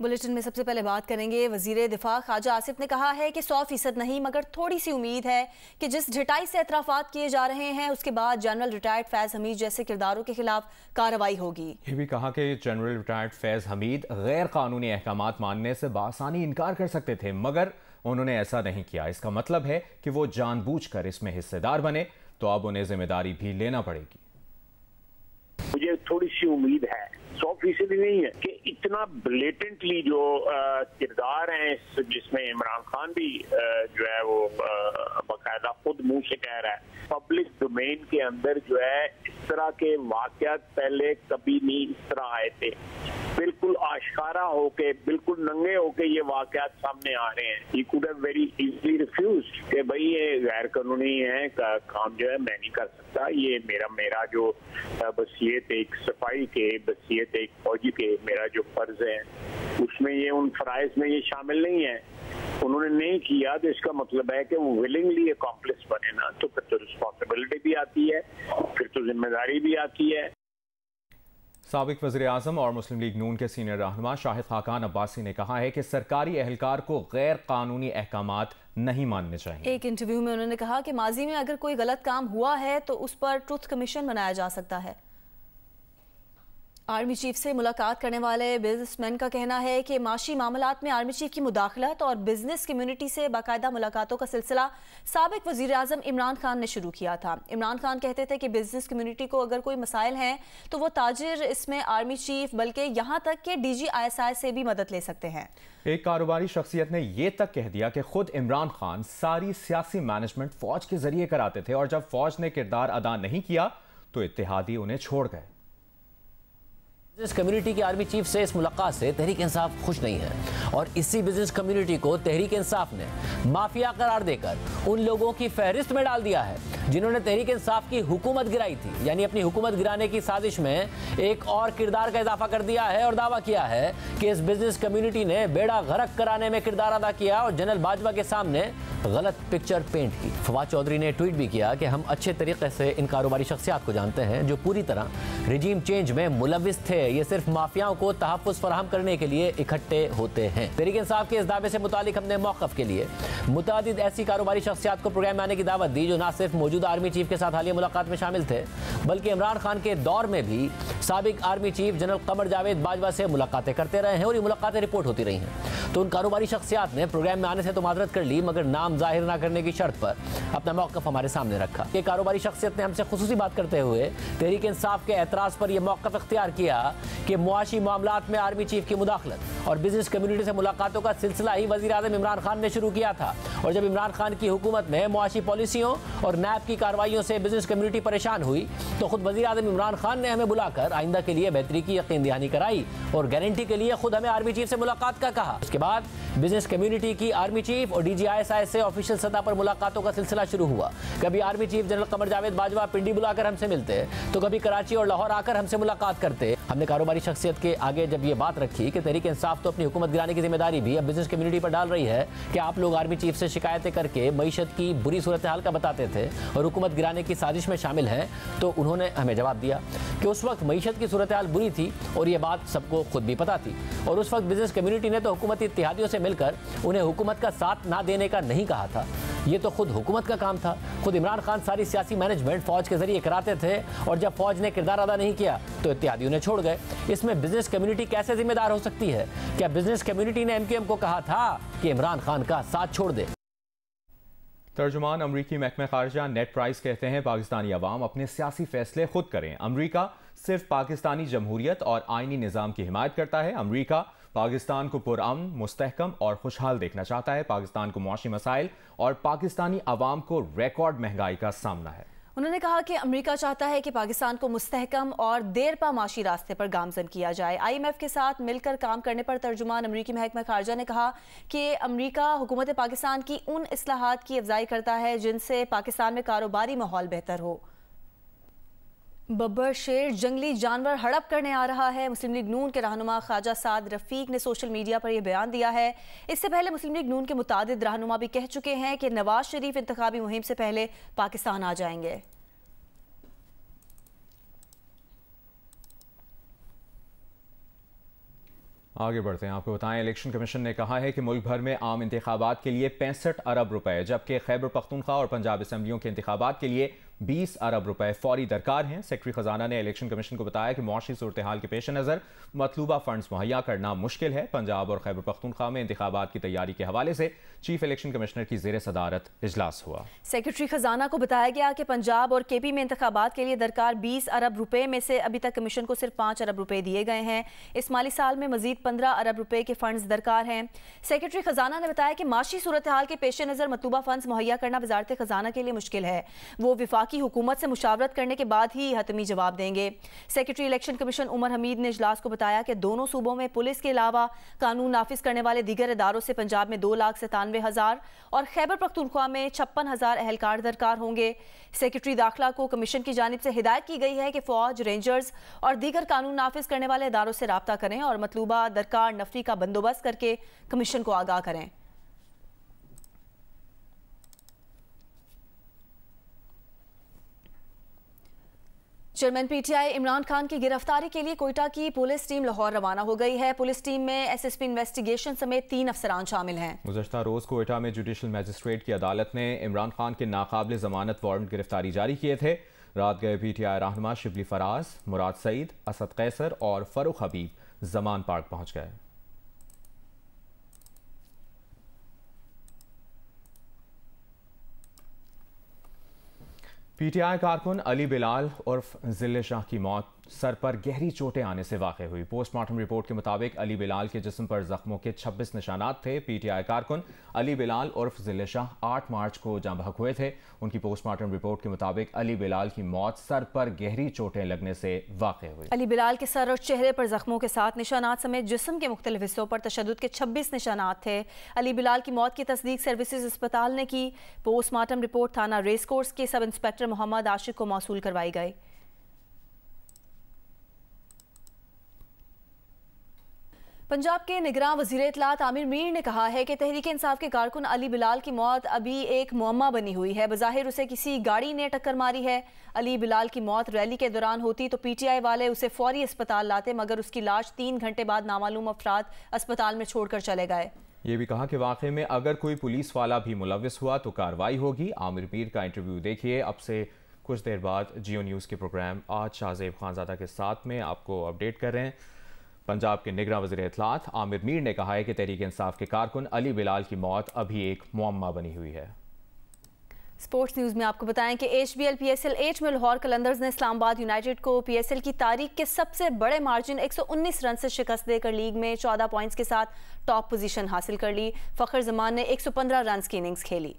Bulletin में सबसे पहले बात करेंगे वजीर दिफा ख्वाजा आसिफ ने कहा है कि 100% नहीं मगर थोड़ी सी उम्मीद है कि जिस ढिठाई से एतराफात किए जा रहे हैं उसके बाद जनरल रिटायर्ड फैज हमीद जैसे किरदारों के खिलाफ कार्रवाई होगी। ये भी कहा कि जनरल रिटायर्ड फैज हमीद गैर कानूनी अहकामात मानने से बासानी इनकार कर सकते थे मगर उन्होंने ऐसा नहीं किया। इसका मतलब है कि वो जानबूझकर इसमें हिस्सेदार बने तो अब उन्हें जिम्मेदारी भी लेना पड़ेगी। मुझे थोड़ी सी उम्मीद है, 100% नहीं है, कि इतना ब्लेटेंटली जो किरदार हैं जिसमें इमरान खान भी जो है वो बाकायदा खुद मुंह से कह रहा है, पब्लिक डोमेन के अंदर जो है इस तरह के वाकयात पहले कभी नहीं इस तरह आए थे। बिल्कुल आश्कारा होके, बिल्कुल नंगे होके ये वाकयात सामने आ रहे हैं। He could have very easily refused कि भाई ये गैर कानूनी है, काम जो है मैं नहीं कर सकता, ये मेरा जो बसीयत एक सफाई के, बसीयत एक फौजी के, मेरा जो फर्ज है उसमें ये उन फराइज में ये शामिल नहीं है। उन्होंने नहीं किया तो इसका मतलब है कि वो विलिंगली अकॉम्प्लिस बने ना, तो फिर तो रिस्पॉन्सिबिलिटी भी आती है, फिर तो जिम्मेदारी भी आती है। साबिक वज़ीर आज़म और मुस्लिम लीग नून के सीनियर रहनुमा शाहिद खाकान अब्बासी ने कहा है कि सरकारी एहलकार को गैर कानूनी अहकामात नहीं मानने चाहिए। एक इंटरव्यू में उन्होंने कहा कि माजी में अगर कोई गलत काम हुआ है तो उस पर ट्रुथ कमीशन बनाया जा सकता है। आर्मी चीफ से मुलाकात करने वाले बिजनेसमैन का कहना है कि माशी मामलात में आर्मी चीफ की मुदाखलत और बिजनेस कम्युनिटी से बाकायदा मुलाकातों का सिलसिला साबिक वजीर आज़म इमरान खान ने शुरू किया था। इमरान खान कहते थे कि बिजनेस कम्युनिटी को अगर कोई मसाइल हैं तो वो ताजिर इसमें आर्मी चीफ बल्कि यहाँ तक कि DGISI से भी मदद ले सकते हैं। एक कारोबारी शख्सियत ने यह तक कह दिया कि खुद इमरान खान सारी सियासी मैनेजमेंट फौज के जरिए कराते थे और जब फौज ने किरदार अदा नहीं किया तो इत्तेहादी उन्हें छोड़ गए। बिजनेस कम्युनिटी की आर्मी चीफ से इस मुलाकात से तहरीक इंसाफ खुश नहीं है और इसी बिजनेस कम्युनिटी को तहरीक इंसाफ ने माफिया करार देकर उन लोगों की फहरिस्त में डाल दिया है जिन्होंने तहरीक इंसाफ की हुकूमत गिराई थी। यानी अपनी हुकूमत गिराने की साजिश में एक और किरदार का इजाफा कर दिया है और दावा किया है कि इस बिजनेस कम्युनिटी ने बेड़ा गर्क कराने में किरदार अदा किया और जनरल बाजवा के सामने गलत पिक्चर पेंट की। फवाद चौधरी ने ट्वीट भी किया कि हम अच्छे तरीके से इन कारोबारी शख्सियात को जानते हैं जो पूरी तरह रिजीम चेंज में मुलविस थे। ये सिर्फ माफियाओं को तहफ़्फ़ुज़ फराहम करने के लिए इकट्ठे होते हैं। तहरीक इंसाफ के इस दावे से मुतालिक हमने मौक़िफ़ के लिए मुतादिद ऐसी कारोबारी शख्सियात को प्रोग्राम में आने की दावत दी जो न सिर्फ मौजूदा आर्मी चीफ के साथ हालिया मुलाकात में शामिल थे बल्कि इमरान खान के दौर में भी साबिक army chief general Qamar Javed Bajwa से मुलाकातें करते रहे हैं और ये मुलाकातें रिपोर्ट होती रही हैं। तो उन कारोबारी शख्सियात ने प्रोग्राम में आने से तो माजरत कर ली मगर नाम जाहिर न करने की शर्त पर अपना मौक़िफ़ हमारे सामने रखा। ये कारोबारी शख्सियत ने हमसे खुसूसी बात करते हुए तहरीक इंसाफ के एतराज़ पर यह मौक़िफ़ इख्तियार किया कि मुआशी मामलात में आर्मी चीफ की मुदाखलत और बिजनेस कम्युनिटी से मुलाकातों का सिलसिला ही वज़ीर आज़म इमरान खान ने शुरू किया था और जब इमरान खान की हुकूमत में मुआशी पॉलिसियों और नैब की कार्रवाइयों से बिजनेस कम्युनिटी परेशान हुई तो खुद वज़ीर आज़म इमरान खान ने हमें बुलाकर आइंदा के लिए बेहतरी की यकीन दहानी कराई और गारंटी के लिए खुद हमें आर्मी चीफ से मुलाकात का कहा। उसके बाद बिजनेस कम्युनिटी की आर्मी चीफ और DGISI से ऑफिशियल सतह पर मुलाकातों का सिलसिला शुरू हुआ। कभी army chief general Qamar Javed Bajwa पिंडी बुलाकर हमसे मिलते तो कभी कराची और लाहौर आकर हमसे मुलाकात करते। हमने कारोबारी शख्सियत के आगे जब ये बात रखी कि तहरीक इंसाफ तो अपनी हुकूमत गिराने की जिम्मेदारी भी अब बिजनेस कम्युनिटी पर डाल रही है कि आप लोग आर्मी चीफ से शिकायतें करके मईशत की बुरी सूरत हाल का बताते थे और हुकूमत गिराने की साजिश में शामिल हैं, तो उन्होंने हमें जवाब दिया कि उस वक्त मईशत की सूरत हाल बुरी थी और ये बात सबको खुद भी पता थी और उस वक्त बिजनेस कम्युनिटी ने तो हुकूमती इत्तेहादियों से मिलकर उन्हें हुकूमत का साथ ना देने का नहीं कहा था। ये तो खुद हुकूमत का काम था। खुद इमरान खान सारी सियासी मैनेजमेंट फौज के जरिए कराते थे और जब फौज ने किरदार अदा नहीं किया तो इत्तेहादियों ने छोड़ गए। इसमें बिजनेस कम्युनिटी कैसे जिम्मेदार हो सकती है? क्या बिजनेस कम्युनिटी ने MQM को कहा था कि इमरान खान का साथ छोड़ दे? तर्जुमान अमरीकी महकमे खारजा नेट प्राइस कहते हैं पाकिस्तानी अवाम अपने सियासी फैसले खुद करें। अमरीका सिर्फ पाकिस्तानी जमहूरियत और आइनी निज़ाम की हिमायत करता है। अमरीका पाकिस्तान को पुरअमन, मुस्तहकम और खुशहाल देखना चाहता है। पाकिस्तान को मुआशी मसाइल और पाकिस्तानी अवाम को रिकॉर्ड महंगाई का सामना है। उन्होंने कहा कि अमेरिका चाहता है कि पाकिस्तान को मुस्तहकम और देरपा माशी रास्ते पर गामजन किया जाए। IMF के साथ मिलकर काम करने पर तर्जुमान अमरीकी महकमा खारजा ने कहा कि अमरीका हुकूमत पाकिस्तान की उन इस्लाहात की अफजाई करता है जिनसे पाकिस्तान में कारोबारी माहौल बेहतर हो। बब्बर शेर जंगली जानवर हड़प करने आ रहा है। मुस्लिम लीग नून के रहनुमा ख्वाजा साद रफीक ने सोशल मीडिया पर यह बयान दिया है। इससे पहले मुस्लिम लीग नून के मुतादिद रहनुमा भी कह चुके हैं कि नवाज शरीफ इंतखाबी मुहिम से पहले पाकिस्तान आ जाएंगे। आगे बढ़ते हैं, आपको बताएं इलेक्शन कमीशन ने कहा है कि मुल्क भर में आम इंतखाबात के लिए 65 अरब रुपए, जबकि खैबर पख्तूनख्वा और पंजाब असम्बलियों के इंतखाबात के लिए 20 अरब रुपए फौरी दरकार हैं। सेक्रेटरी खजाना ने इलेक्शन कमीशन को बताया कि मुआशी सूरत हाल के पेश नज़र मतलूबा फंड्स मुहैया करना मुश्किल है। पंजाब और खैबर पख्तूनख्वा में इंतखाबात की तैयारी के हवाले से चीफ इलेक्शन कमिश्नर की ज़ेर सदारत इजलास हुआ। सेक्रेटरी खजाना को बताया गया कि पंजाब और केपी में इंतखाबात के लिए दरकार 20 अरब रुपए में से अभी तक कमीशन को सिर्फ 5 अरब रुपए दिए गए हैं। इस माली साल में मजीद 15 अरब रुपए के फंड्स दरकार हैं। सेक्रेटरी खजाना ने बताया कि माशी सूरत हाल के पेश नज़र मतलूबा फंड्स मुहैया करना वजारत खजाना के लिए मुश्किल है। वो विफाकी हुकूमत से मुशावरत करने के बाद ही हतमी जवाब देंगे। Secretary election commission Umar Hamid ने इजलास को बताया कि दोनों सूबों में पुलिस के अलावा कानून नाफिज करने वाले दीगर इदारों से पंजाब में 2,97,000 और खैबर पख्तूनख्वा में 56,000 अहलकार दरकार होंगे। सेक्रेटरी दाखिला को कमीशन की जानिब से हिदायत की गई है कि फौज, रेंजर्स और दीगर कानून नाफिज करने वाले इदारों से राब्ता करें और मतलूबा दरकार नफरी का बंदोबस्त करके कमीशन को आगाह करें। चेयरमैन पीटीआई इमरान खान की गिरफ्तारी के लिए कोयटा की पुलिस टीम लाहौर रवाना हो गई है। पुलिस टीम में एसएसपी इन्वेस्टिगेशन समेत 3 अफसरान शामिल हैं। गुज़श्ता रोज कोयटा में जुडिशल मजिस्ट्रेट की अदालत ने इमरान खान के नाकाबिल जमानत वारंट गिरफ्तारी जारी किए थे। रात गए पीटीआई रहनुमा शिबली फराज, मुराद सईद, असद कैसर और फरूख हबीब जमान पार्क पहुंच गए। पीटीआई कारकुन अली बिलाल उर्फ जिले शाह की मौत सर पर गहरी चोटें आने से वाक़ हुई। पोस्टमार्टम रिपोर्ट के मुताबिक अली बिलाल के जिस्म पर जख्मों के 26 निशानात थे। पीटीआई कारकुन अली बिलाल उर्फ जिले शाह 8 मार्च को जाँ बहक हुए थे। उनकी पोस्टमार्टम रिपोर्ट के मुताबिक अली बिलाल की मौत सर पर गहरी चोटें लगने से वाक़ हुई। अली बिलाल के सर और चेहरे पर जख्मों के साथ निशानात समेत जिस्म के मुख्तलिफ हिस्सों पर तशद्दुद के 26 निशानात थे। अली बिलाल की मौत की तस्दीक सर्विसेज अस्पताल ने की। पोस्टमार्टम रिपोर्ट थाना रेस कोर्स के सब इंस्पेक्टर मोहम्मद आशिक को मौसूल करवाई गई। पंजाब के निगरान वज़ीर इत्तलात आमिर मीर ने कहा है कि तहरीक इंसाफ के कारकुन अली बिलाल की मौत अभी एक मुअम्मा बनी हुई है। बज़ाहिर उसे किसी गाड़ी ने टक्कर मारी है। अली बिलाल की मौत रैली के दौरान होती तो पीटीआई वाले उसे फौरी अस्पताल लाते, मगर उसकी लाश 3 घंटे बाद नामालूम अफराद अस्पताल में छोड़कर चले गए। ये भी कहा कि वाक़े में अगर कोई पुलिस वाला भी मुलविस हुआ तो कार्रवाई होगी। आमिर मीर का इंटरव्यू देखिए अब से कुछ देर बाद जियो न्यूज़ के प्रोग्राम आज शाहज़ेब खानज़ादा के साथ में आपको अपडेट कर रहे हैं। पंजाब के निगरान वज़ीर इत्तलात आमिर मीर ने कहा है कि तहरीक इंसाफ के कारकुन अली बिलाल की मौत अभी एक मुअम्मा बनी हुई है। स्पोर्ट्स न्यूज़ में आपको बताएं कि HBL PSL 8 में लाहौर कलंदर्स ने इस्लामाबाद यूनाइटेड को PSL की तारीख के सबसे बड़े मार्जिन 119 रन से शिकस्त देकर लीग में 14 पॉइंट्स के साथ टॉप पोजीशन हासिल कर ली। फ़खर जमान ने 115 रन की इनिंग्स खेली।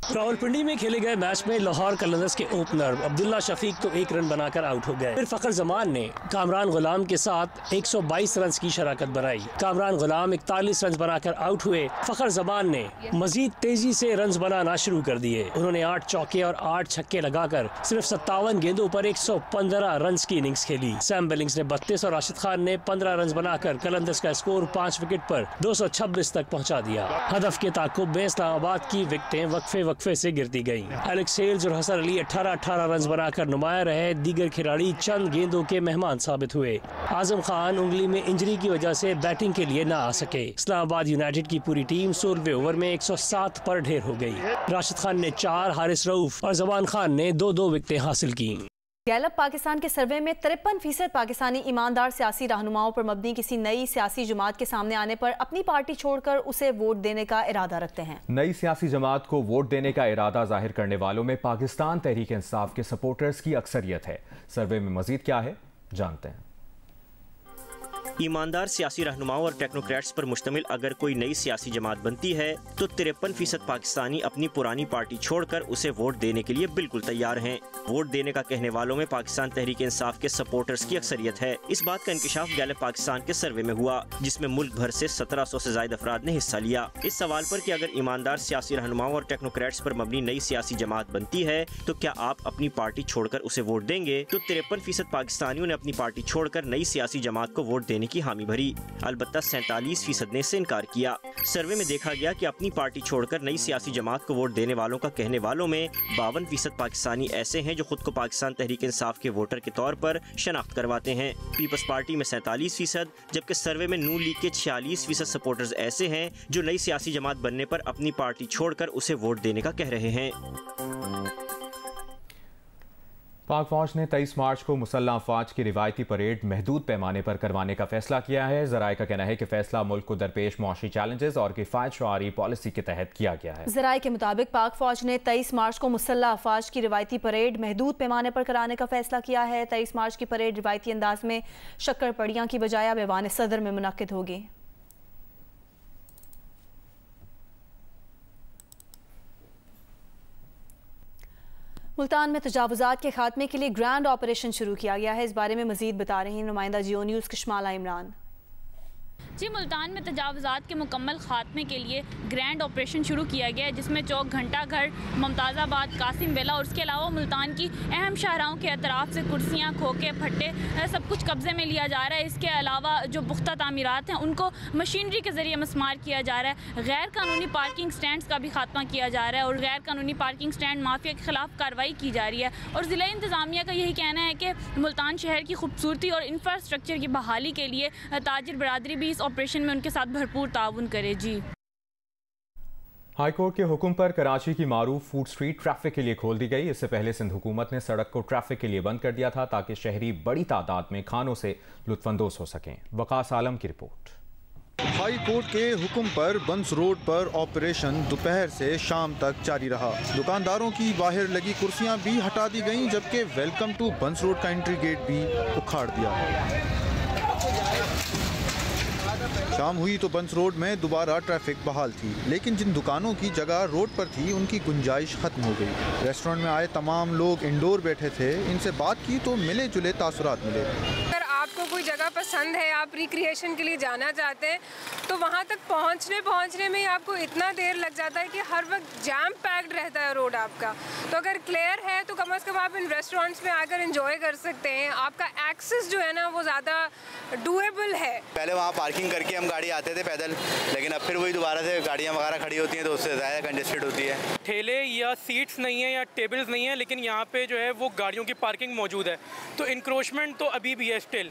रावलपिंडी में खेले गए मैच में लाहौर कलंदर्स के ओपनर अब्दुल्ला शफीक तो 1 रन बनाकर आउट हो गए। फिर फखर जमान ने कामरान गुलाम के साथ 122 रन की शराकत बनाई। कामरान गुलाम 41 रन बनाकर आउट हुए। फखर जमान ने मजीद तेजी से रन बनाना शुरू कर दिए। उन्होंने 8 चौके और 8 छक्के लगाकर सिर्फ 57 गेंदों पर 115 रन की इनिंग्स खेली। सैम बिलिंग्स ने 32 और राशिद खान ने 15 रन बनाकर कलंदर्स का स्कोर 5 विकेट पर 226 तक पहुँचा दिया। हदफ के ताकुब में इस्लामाबाद की विकेटें वक्फे से गिरती गईं। एलेक्स हेल्स और हसन अली 18 रन बनाकर नुमाया रहे। दीगर खिलाड़ी चंद गेंदों के मेहमान साबित हुए। आजम खान उंगली में इंजरी की वजह से बैटिंग के लिए न आ सके। इस्लामाबाद यूनाइटेड की पूरी टीम 16वें ओवर में 107 पर ढेर हो गई। राशिद खान ने 4, हारिस रऊफ और जमान खान ने 2-2 विकेटें हासिल की। गैलप पाकिस्तान के सर्वे में 53% पाकिस्तानी ईमानदार सियासी रहनुमाओं पर मबनी किसी नई सियासी जमात के सामने आने पर अपनी पार्टी छोड़कर उसे वोट देने का इरादा रखते हैं। नई सियासी जमात को वोट देने का इरादा जाहिर करने वालों में पाकिस्तान तहरीक इंसाफ के सपोर्टर्स की अक्सरियत है। सर्वे में मजीद क्या है, जानते हैं। ईमानदार सियासी रहनुमाओं और टेक्नोक्रेट्स पर मुश्तमिल अगर कोई नई सियासी जमात बनती है तो 53% पाकिस्तानी अपनी पुरानी पार्टी छोड़कर उसे वोट देने के लिए बिल्कुल तैयार हैं। वोट देने का कहने वालों में पाकिस्तान तहरीक इंसाफ के सपोर्टर्स की अक्सरियत है। इस बात का इंकशाफ गैलप पाकिस्तान के सर्वे में हुआ, जिसमें मुल्क भर से 1700 से ज्यादा अफराद ने हिस्सा लिया। इस सवाल पर कि अगर ईमानदार सियासी रहनुमाओं और टेक्नोक्रेट्स पर मबनी नई सियासी जमात बनती है तो क्या आप अपनी पार्टी छोड़कर उसे वोट देंगे, तो 53% पाकिस्तानियों ने अपनी पार्टी छोड़कर नई सियासी जमात को वोट देने देने की हामी भरी। अलबत्ता 47% ने इससे इनकार किया। सर्वे में देखा गया कि अपनी पार्टी छोड़कर नई सियासी जमात को वोट देने वालों का कहने वालों में 52% पाकिस्तानी ऐसे हैं जो खुद को पाकिस्तान तहरीक इंसाफ के वोटर के तौर पर शनाख्त करवाते हैं। पीपल्स पार्टी में 47%, जबकि सर्वे में नून लीग के 46% सपोर्टर्स ऐसे हैं जो नई सियासी जमात बनने पर अपनी पार्टी छोड़कर उसे वोट देने का कह रहे हैं। पाक फौज ने 23 मार्च को मुसल्लह अफवाज की रिवायती परेड महदूद पैमाने पर करवाने का फैसला किया है। ज़राए का कहना है कि फैसला मुल्क को दरपेश मौशी चैलेंजेस और किफ़ायत शुआरी पॉलिसी के तहत किया गया है। ज़राए के मुताबिक पाक फौज ने 23 मार्च को मुसल्लह अफवाज की रिवायती परेड महदूद पैमाने पर कराने का फैसला किया है। 23 मार्च की परेड रिवायती अंदाज में शक्कर पड़ियाँ की बजाय अब ऐवान सदर में मुनक्किद होगी। मुल्तान में तजावुज़ात के खात्मे के लिए ग्रैंड ऑपरेशन शुरू किया गया है। इस बारे में मजीद बता रही हैं नुमाइंदा जियो न्यूज़ कशमाला इमरान। जी, मुल्तान में तजावुज़ात के मुकम्मल खात्मे के लिए ग्रैंड ऑपरेशन शुरू किया गया है, जिसमें चौक घंटा घर, मुमताज़ाबाद, कासिम वेला और उसके अलावा मुल्तान की अहम शाहराहों के अतराफ़ से कुर्सियाँ, खोखे, फट्टे सब कुछ कब्ज़े में लिया जा रहा है। इसके अलावा जो पुख्ता तामीरात हैं उनको मशीनरी के ज़रिए मस्मार किया जा रहा है। गैर कानूनी पार्किंग स्टैंड का भी खात्मा किया जा रहा है और गैर कानूनी पार्किंग स्टैंड माफिया के खिलाफ कार्रवाई की जा रही है। और ज़िला इंतज़ामिया का यही कहना है कि मुल्तान शहर की खूबसूरती और इंफ्रास्ट्रक्चर की बहाली के लिए ताजिर बरादरी भी इस ऑपरेशन में उनके साथ भरपूर ताउन करे। जी, हाई कोर्ट के हुक्म पर कराची की मारूफ फूड स्ट्रीट ट्रैफिक के लिए खोल दी गई। इससे पहले सिंध हुकूमत ने सड़क को ट्रैफिक के लिए बंद कर दिया था ताकि शहरी बड़ी तादाद में खानों से लुत्फानंदोज़ हो सकें। वकास आलम की रिपोर्ट। हाई कोर्ट के हुक्म पर बंस रोड पर ऑपरेशन दोपहर से शाम तक जारी रहा। दुकानदारों की बाहर लगी कुर्सियां भी हटा दी गईं, जबकि वेलकम टू बंस रोड का एंट्री गेट भी उखाड़ दिया। शाम हुई तो बंस रोड में दोबारा ट्रैफिक बहाल थी, लेकिन जिन दुकानों की जगह रोड पर थी उनकी गुंजाइश खत्म हो गई। रेस्टोरेंट में आए तमाम लोग इंडोर बैठे थे। इनसे बात की तो मिले जुले तासुरात मिले। अगर आपको कोई जगह पसंद है, आप रिक्रिएशन के लिए जाना चाहते हैं, तो वहाँ तक पहुँचने में आपको इतना देर लग जाता है कि हर वक्त जैम पैक्ड रहता है रोड आपका। तो अगर क्लियर है तो कम से कम आप इन रेस्टोरेंट्स में आकर एंजॉय कर सकते हैं। आपका एक्सेस जो है ना वो ज़्यादा डूएबल है। पहले वहाँ पार्किंग करके हम गाड़ी आते थे पैदल, लेकिन अब फिर वही दोबारा से गाड़ियाँ वगैरह खड़ी होती हैं तो उससे ज़्यादा कंजेस्टेड होती है। ठेले या सीट्स नहीं है या टेबल्स नहीं है, लेकिन यहाँ पे जो है वो गाड़ियों की पार्किंग मौजूद है, तो इंक्रोचमेंट तो अभी भी है स्टिल।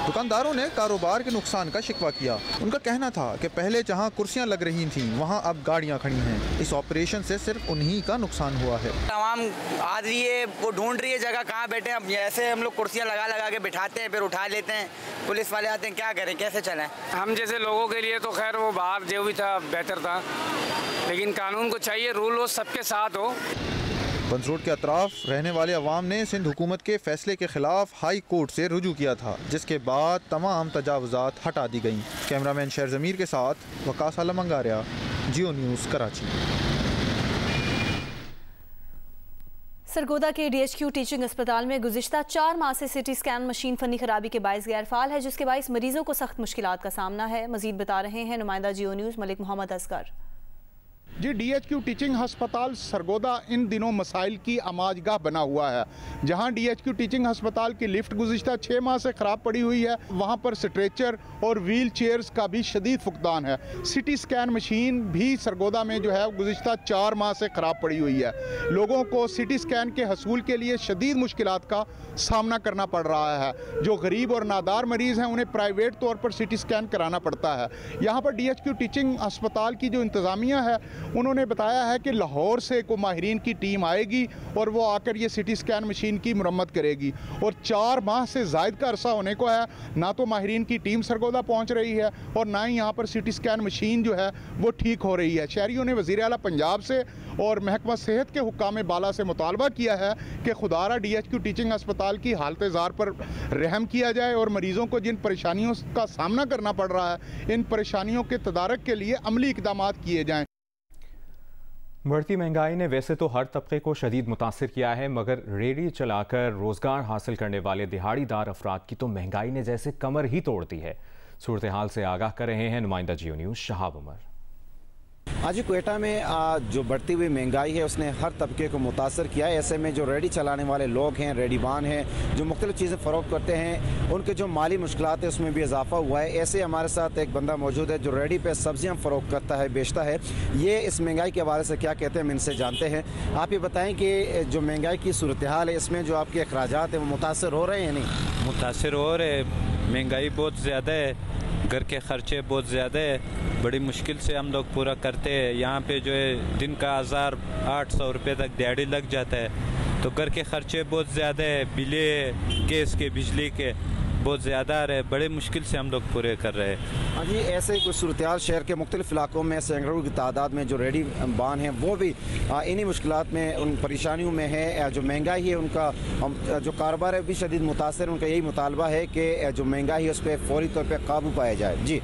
दुकानदारों ने कारोबार के नुकसान का शिकवा किया। उनका कहना था कि पहले जहाँ कुर्सियाँ लग रही थीं वहाँ अब गाड़ियाँ खड़ी हैं। इस ऑपरेशन से सिर्फ उन्हीं का नुकसान हुआ है। तमाम आ रही है, वो ढूंढ रही है जगह कहाँ बैठे। अब ऐसे हम लोग कुर्सियाँ लगा के बिठाते हैं, फिर उठा लेते हैं, पुलिस वाले आते हैं, क्या करें, कैसे चलें। हम जैसे लोगों के लिए तो खैर वो बाहर जो भी था बेहतर था, लेकिन कानून को चाहिए रूल वो सबके साथ हो। बंस रोड के अतराफ रहने वाले अवाम ने सिंध हुकूमत के फैसले के खिलाफ हाई कोर्ट से रुजू किया था, जिसके बाद तमाम तजावुज़ात हटा दी गईं। कैमरामैन शेर ज़मीर के साथ वकास आलम अंगारिया, जियो न्यूज़ कराची। सरगोदा के DHQ टीचिंग अस्पताल में गुज़िश्ता 4 माह से CT स्कैन मशीन फनी खराबी के बायस गैरफाल है, जिसके बायस मरीजों को सख्त मुश्किलात का सामना है। मजीद बता रहे हैं नुमाइंदा जियो न्यूज़ मलिक मोहम्मद असगर। जी, DHQ टीचिंग हस्पताल सरगोदा इन दिनों मसाइल की आमाजगाह बना हुआ है। जहां DHQ टीचिंग हस्पताल की लिफ्ट गुज़िश्ता 6 माह से ख़राब पड़ी हुई है, वहां पर स्ट्रेचर और व्हील चेयर्स का भी शदीद फुकदान है। CT स्कैन मशीन भी सरगोदा में जो है गुज़िश्ता 4 माह से ख़राब पड़ी हुई है। लोगों को CT स्कैन के हसूल के लिए शदीद मुश्किलात का सामना करना पड़ रहा है। जो गरीब और नादार मरीज़ हैं उन्हें प्राइवेट तौर पर CT स्कैन कराना पड़ता है। यहाँ पर DHQ टीचिंग अस्पताल की जो इंतज़ामिया है उन्होंने बताया है कि लाहौर से को माहिरीन की टीम आएगी और वो आकर ये CT स्कैन मशीन की मुरम्मत करेगी। और 4 माह से ज़ायद का अरसा होने को है, ना तो माहिरीन की टीम सरगोदा पहुंच रही है और ना ही यहाँ पर CT स्कैन मशीन जो है वो ठीक हो रही है। शहरियों ने वज़ीर आला पंजाब से और महकमा सेहत के हुक्काम बाला से मुतालबा किया है कि खुदारा DHQ टीचिंग अस्पताल की हालत ज़ार पर रहम किया जाए और मरीज़ों को जिन परेशानियों का सामना करना पड़ रहा है, इन परेशानियों के तदारक के लिए अमली इक़दाम किए जाएँ। बढ़ती महंगाई ने वैसे तो हर तबके को शदीद मुतासिर किया है, मगर रेहड़ी चलाकर रोज़गार हासिल करने वाले दिहाड़ीदार अफराद की तो महंगाई ने जैसे कमर ही तोड़ दी है। सूरत हाल से आगाह कर रहे हैं नुमाइंदा जियो न्यूज़ शहाब उमर। आज क्वेटा में जो बढ़ती हुई महंगाई है उसने हर तबके को मुतासर किया है। ऐसे में जो रेडी चलाने वाले लोग हैं, रेडीवान हैं, जो मुख्तलिफ चीज़ें फ़रोख्त करते हैं, उनके जो माली मुश्किलात है उसमें भी इजाफा हुआ है। ऐसे हमारे साथ एक बंदा मौजूद है जो रेडी पे सब्जियां फ़रोख्त करता है, बेचता है। ये इस महंगाई के हवाले से क्या कहते हैं हम इनसे जानते हैं। आप ये बताएँ कि जो महंगाई की सूरत हाल है इसमें जो आपके अखराजात हैं वो मुतासर हो रहे हैं या नहीं? मुतासर हो रहे, महंगाई बहुत ज़्यादा है, घर के खर्चे बहुत ज़्यादा है, बड़ी मुश्किल से हम लोग पूरा करते हैं। यहाँ पे जो है दिन का 1800 रुपये तक दिहाड़ी लग जाता है, तो घर के खर्चे बहुत ज़्यादा है, बिले गैस के, बिजली के बहुत ज़्यादा आ रहे, बड़े मुश्किल से हम लोग पूरे कर रहे हैं। हाँ जी, ऐसे ही कुछ सूरत शहर के मुख्तलिफ इलाकों में सैकड़ों की तादाद में जो रेडी बान हैं वो भी इन्हीं मुश्किलात में, उन परेशानियों में है। जो महंगाई है उनका जो कारोबार है भी शदीद मुतासर, उनका यही मुतालबा है कि जो महंगाई है उस पर फौरी तौर पर काबू पाया जाए। जी।